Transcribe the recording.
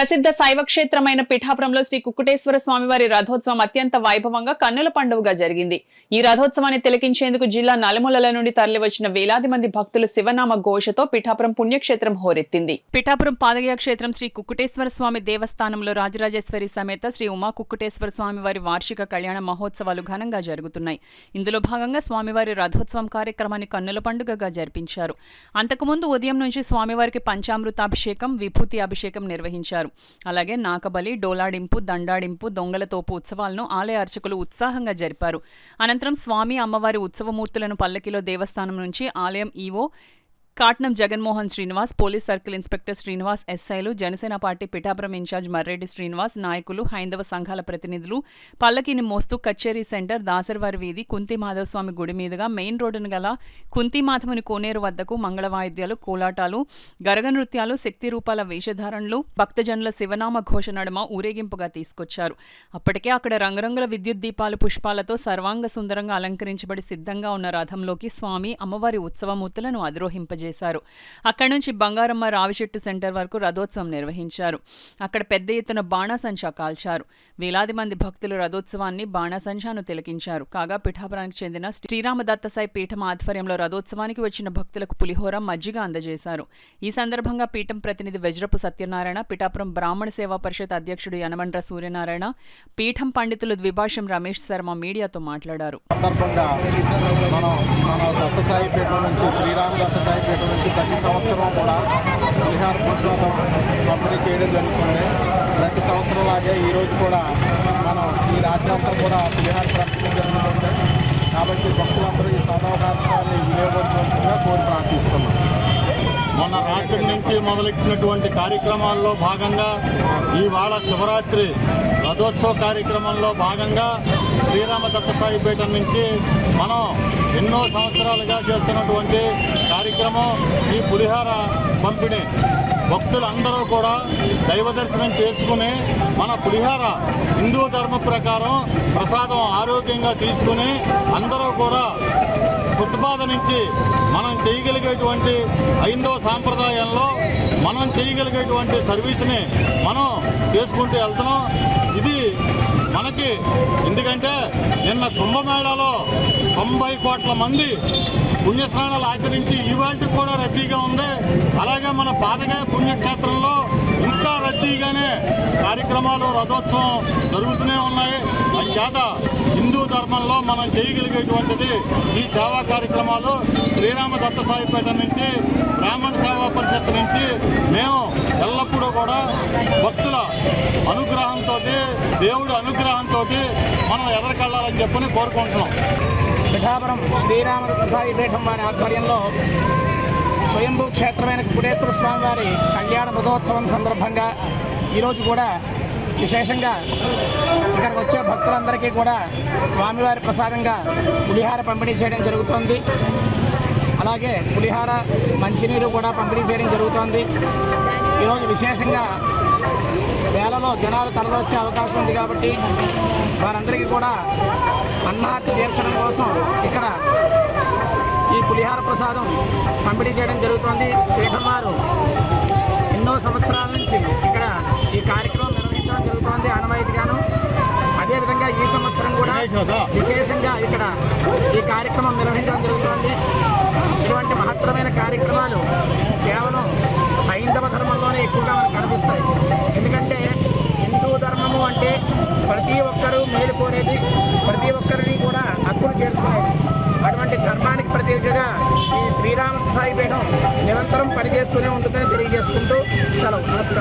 ప్రసిద్ధ శైవ క్షేత్రమైన పిఠాపురంలో శ్రీ కుక్కుటేశ్వర స్వామివారి రథోత్సవం అత్యంత వైభవంగా కన్నుల పండుగగా జరిగింది. ఈ రథోత్సవాన్ని తిలకించేందుకు జిల్లా నలుమూలల నుండి తరలివచ్చిన వేలాది మంది భక్తులు శివనామ ఘోషతో పిఠాపురం పుణ్యక్షేత్రం హోరెత్తింది. పిఠాపురం పాదగయ క్షేత్రం శ్రీ కుక్కుటేశ్వర స్వామి దేవస్థానంలో రాజరాజేశ్వరి సమేత శ్రీ ఉమా కుక్కుటేశ్వర స్వామివారి వార్షిక కళ్యాణ మహోత్సవాలు ఘనంగా జరుగుతున్నాయి. ఇందులో భాగంగా స్వామివారి రథోత్సవం కార్యక్రమాన్ని కన్నుల పండుగగా జరిపించారు. అంతకుముందు ఉదయం నుంచి స్వామివారికి పంచామృతాభిషేకం, విభూతి అభిషేకం నిర్వహించారు. అలాగే నాకబలి, డోలాడింపు, దండాడింపు, దొంగల తోపు ఉత్సవాలను ఆలయ అర్చకులు ఉత్సాహంగా జరిపారు. అనంతరం స్వామి అమ్మవారి ఉత్సవమూర్తులను పల్లకిలో దేవస్థానం నుంచి ఆలయం EO Katnam Jaganmohan Srinivas, police circle inspector Srinivas, ఎస్ఐలు, జనసేన పార్టీ పిఠాపురం ఇన్ఛార్జ్ మర్రెడ్డి శ్రీనివాస్, నాయకులు, హైందవ సంఘాల ప్రతినిధులు పల్లకిని మోస్తూ కచ్చేరీ సెంటర్, దాసర్వారి వీధి, కుంతి మాధవస్వామి గుడి మీదుగా మెయిన్ రోడ్డును గల కుంతిమాధవుని కోనేరు వద్దకు మంగళ వాయిద్యాలు, కోలాటాలు, గరగ నృత్యాలు, శక్తి రూపాల వేషధారణలు, భక్తజనుల శివనామ ఘోష నడుమ ఊరేగింపుగా తీసుకొచ్చారు. అప్పటికే అక్కడ రంగురంగుల విద్యుత్ దీపాలు, పుష్పాలతో సర్వాంగ సుందరంగా అలంకరించబడి సిద్ధంగా ఉన్న రథంలోకి స్వామి అమ్మవారి ఉత్సవమూర్తులను అధిరోహింపజేశారు. అక్కడి నుంచి బంగారమ్మ రావిచెట్టు సెంటర్ వరకు రథోత్సవం నిర్వహించారు. అక్కడ పెద్ద ఎత్తున బాణాసంచా కాల్చారు. వేలాది మంది భక్తులు రథోత్సవాన్ని, బాణాసంచాను తిలకించారు. కాగా పిఠాపురానికి చెందిన శ్రీరామదత్తసాయి పీఠం ఆధ్వర్యంలో రథోత్సవానికి వచ్చిన భక్తులకు పులిహోర, మజ్జిగ అందజేశారు. ఈ సందర్భంగా పీఠం ప్రతినిధి వెజ్రపు సత్యనారాయణ, పిఠాపురం బ్రాహ్మణ సేవా పరిషత్ అధ్యక్షుడు యనమండ్ర సూర్యనారాయణ, పీఠం పండితులు ద్విభాష్యం రమేష్ శర్మ మీడియాతో మాట్లాడారు. ప్రతి సంవత్సరం కూడా పులిహార ప్రసాదం పంపిణీ చేయడం జరుగుతుంది. ప్రతి సంవత్సరం లాగే ఈరోజు కూడా మనం ఈ రాత్రంతా కూడా పులిహార పంపిణీ జరుగుతుంది. కాబట్టి భక్తులందరూ ఈ సదావకాశాన్ని వినియోగించవలసిందిగా కోరి ప్రార్థిస్తున్నాం. మొన్న రాత్రి నుంచి మొదలెట్టినటువంటి కార్యక్రమాల్లో భాగంగా ఇవాళ శివరాత్రి రథోత్సవ కార్యక్రమంలో భాగంగా శ్రీరామదత్తసాయి పీఠం నుంచి మనం ఎన్నో సంవత్సరాలుగా చేస్తున్నటువంటి కార్యక్రమం ఈ పులిహార పంపిణీ. భక్తులందరూ కూడా దైవ దర్శనం చేసుకుని మన పులిహార హిందూ ధర్మ ప్రకారం ప్రసాదం ఆరోగ్యంగా తీసుకుని అందరూ కూడా ఫుట్బాధ నుంచి మనం చేయగలిగేటువంటి హైందవ సాంప్రదాయంలో మనం చేయగలిగేటువంటి సర్వీస్ని మనం చేసుకుంటూ వెళ్తున్నాం. ఇది మనకి ఎందుకంటే నిన్న కుంభమేళాలో 90 కోట్ల మంది పుణ్యస్నానాలు ఆచరించి ఇవాళకి కూడా రద్దీగా ఉంది. అలాగే మన పాదగయ పుణ్యక్షేత్రంలో ఇంకా రద్దీగానే కార్యక్రమాలు, రథోత్సవం జరుగుతూనే ఉన్నాయి. అంచేత హిందూ ధర్మంలో మనం చేయగలిగేటువంటిది ఈ సేవా కార్యక్రమాలు. శ్రీరామదత్తసాయి పీఠం నుంచి, బ్రాహ్మణ సేవా పరిషత్ నుంచి మేము ఎల్లప్పుడూ కూడా భక్తుల అనుగ్రహంతో, దేవుడి అనుగ్రహంతో మనం ఎదరికెళ్ళాలని చెప్పని కోరుకుంటున్నాం. పిఠాపురం శ్రీరామదత్తసాయి పీఠం వారి ఆధ్వర్యంలో స్వయంభూ క్షేత్రమైన కుక్కుటేశ్వర స్వామి వారి కళ్యాణ రథోత్సవం సందర్భంగా ఈరోజు కూడా విశేషంగా ఇక్కడికి వచ్చే భక్తులందరికీ కూడా స్వామివారి ప్రసాదంగా పులిహార పంపిణీ చేయడం జరుగుతోంది. అలాగే పులిహార, మంచినీరు కూడా పంపిణీ చేయడం జరుగుతోంది. ఈరోజు విశేషంగా వేలలో జనాలు తరలివచ్చే అవకాశం ఉంది కాబట్టి వారందరికీ కూడా అన్నార్తి తీర్చడం కోసం ఇక్కడ ఈ పులిహార ప్రసాదం పంపిణీ చేయడం జరుగుతోంది. పీఠం వారు ఎన్నో సంవత్సరాల నుంచి ఇక్కడ ఈ కార్యక్రమం నిర్వహించడం జరుగుతోంది ఆనవాయితీగాను. అదేవిధంగా ఈ సంవత్సరం కూడా విశేషంగా ఇక్కడ ఈ కార్యక్రమం నిర్వహించడం జరుగుతోంది. ఇటువంటి మహత్తరమైన కార్యక్రమాలు కేవలం హైందవ ధర్మంలోనే ఎక్కువగా మనకు కనిపిస్తాయి. ఎందుకంటే హిందూ ధర్మము అంటే ప్రతి ఒక్కరూ మేలు కోరేది, ప్రతి ఒక్కరిని కూడా హక్కులు చేర్చుకునేది. అటువంటి ధర్మానికి ప్రతీకగా ఈ శ్రీరామదత్తసాయి పీఠం నిరంతరం పనిచేస్తూనే ఉంటుందని తెలియజేసుకుంటూ సెలవు. నమస్కారం.